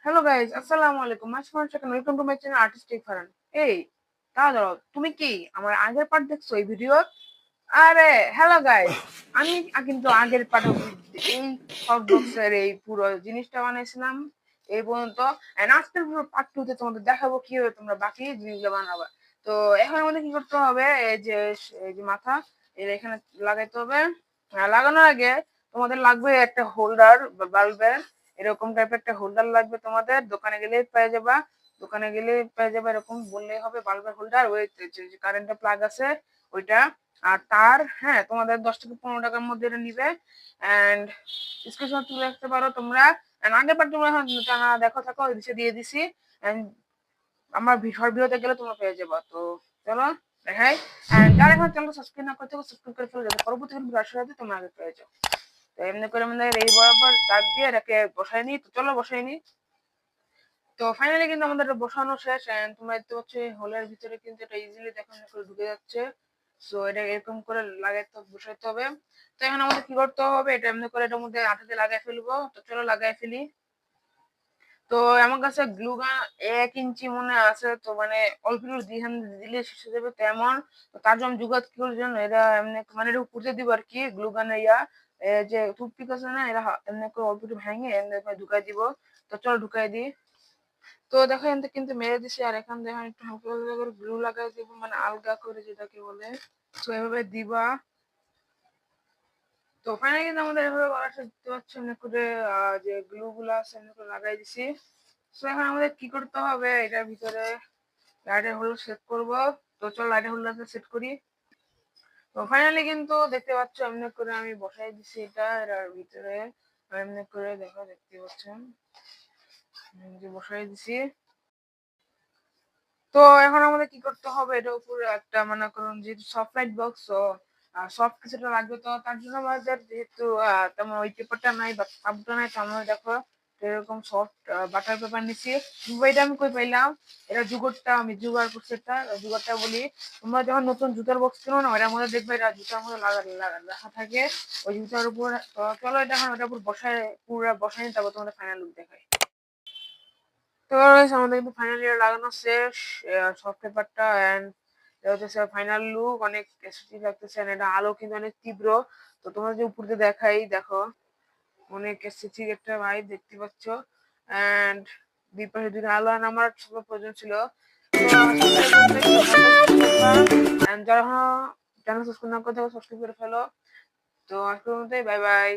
Hello guys, আসসালামু আলাইকুম। Welcome to my channel artistic Faran. এই দাঁড়াও, তুমি কি আমার আগের পার্ট দেখছো এই ভিডিও? আরে হ্যালো গাইস, আমি কিন্তু আগের পার্ট এই সাউন্ড বক্সের এই পুরো জিনিসটা বানাইছিলাম এই পর্যন্ত। এন্ড আজকের পুরো পার্ট 2 তে তোমাদের দেখাবো কিভাবে তোমরা বাকি জিনিসগুলো বানাবা। তো এখন আমাদের কি করতে হবে, এই যে মাথা এর এখানে লাগাইতে হবে। লাগানোর আগে তোমাদের লাগবে একটা হোল্ডার বা বাল্বের এরকম টাইপের একটা হোল্ডার লাগবে। তোমাদের দোকানে গেলে পেয়ে যাবা, এরকম বললেই হবে বাল্বের হোল্ডার। ওই যে কারেন্টের প্লাগ আছে ওইটা, আর তার, হ্যাঁ, তোমাদের 10 থেকে 15 টাকার মধ্যে এটা নিবে। এন্ড স্ক্রিনশট তুলে রাখতে পারো তোমরা। এন্ড আগের বার তোমরা এখন জানা দেখো থাকো নিচে দিয়ে দিছি। এন্ড আমার শর্ট ভিডিওতে গেলে তোমরা পেয়ে যাবা। তো চলো দেখাই। এন্ড যারা এখন চ্যানেল সাবস্ক্রাইব না করতে সাবস্ক্রাইব করে ফেলো, যাতে পরবর্তী ভিডিও আসার সাথে তোমরা আগে পেয়ে যাও। তো এমনি করে আমাদের এই বরাবর দাগ দিয়ে এটাকে বসাই নি। তো চলো বসাই নি। তো ফাইনালি কিন্তু আমাদের এটা বসানো শেষ। এন্ড তোমরা দেখতে পাচ্ছ হোলের ভিতরে কিন্তু এটা ইজিলি দেখো করে ঢুকে যাচ্ছে। সো এটা এরকম করে লাগাইতে বসাইতে হবে। তো এখন আমাদের কি করতে হবে, এটা এমনি করে এটার মধ্যে আঠা দিয়ে লাগাই ফেলবো। তো চলো লাগাই ফেলি। তো আমার কাছে গ্লু গান 1 ইঞ্চি মনে আছে, তো মানে অল্প একটু দিলে শেষ হয়ে যাবে তেমন। তো তার জন্য জুগাত কি করার জন্য এটা এমনি মানে এটা উপরে দিব আর কি গ্লু গানের যে টুথপিক আছে না, এরা এমনি করে অল্প একটু ভেঙে এমনি করে ঢুকাই দিব। তো চলো ঢুকাই দিই। তো দেখো এখান থেকে কিন্তু মেরে দিছি, আর এখান থেকে একটু হালকা হালকা করে গ্লু লাগাই দিব, মানে আলগা করে যেটাকে বলে। তো এভাবে দিবা। তো ফাইনালি কিন্তু আমাদের এভাবে করা শেষ। দেখতে পাচ্ছ এমনি করে যে গ্লু গুলা আছে এমনি করে লাগাই দিছি। তো এখন আমাদের কি করতে হবে, এটার ভিতরে লাইটের হোল্ডার সেট করব। তো চল লাইটের হোল্ডারটা সেট করি। তো ফাইনালি কিন্তু দেখতে পাচ্ছ এমনি করে আমি বসাই দিছি এটা এর ভিতরে। এমনি করে দেখো, দেখতে পাচ্ছেন যে বসাই দিছি। তো এখন আমাদের কি করতে হবে, এটার উপরে একটা মনে করুন যে সফট লাইট বক্স, তো সফট কিছুটা লাগবে। তো তার জন্য আমাদের যেহেতু তেমন ওই পেপারটা নাই বা কাপড়টা নাই, তো আমরা দেখো এরকম সফট বাটার পেপার নিচ্ছি। এটা আমি কই পাইলাম, এটা জুগারটা আমি জুগার করছি, এটা জুগারটা বলি। তোমরা যখন নতুন জুতার বক্স কিনো না, ওটার মধ্যে দেখবে এটা জুতার মধ্যে রাখা থাকে ওই জুতার উপর। চলো এটা এখন ওটার উপর বসায় পুরো বসাই নিতে হবে, তোমাদের ফাইনাল লুক দেখাই। তো guys, আমাদের কিন্তু ফাইনাল ইয়ার লাগানো শেষ সফট পেপারটা। এন্ড এটা হচ্ছে ফাইনাল লুক। অনেক এসেটিক লাগতেছে, and এটা আলো কিন্তু অনেক তীব্র। তো তোমরা যে উপর দিয়ে দেখাই দেখো, অনেক এসেটিক একটা ভাই দেখতে পাচ্ছ। এন্ড দুই পাশে দুটো আলো আর আমার সবার প্রয়োজন ছিল। তো and যারা চ্যানেল সাবস্ক্রাইব না করে থাকো সাবস্ক্রাইব করে ফেলো। তো আজকের মধ্যে বাই বাই।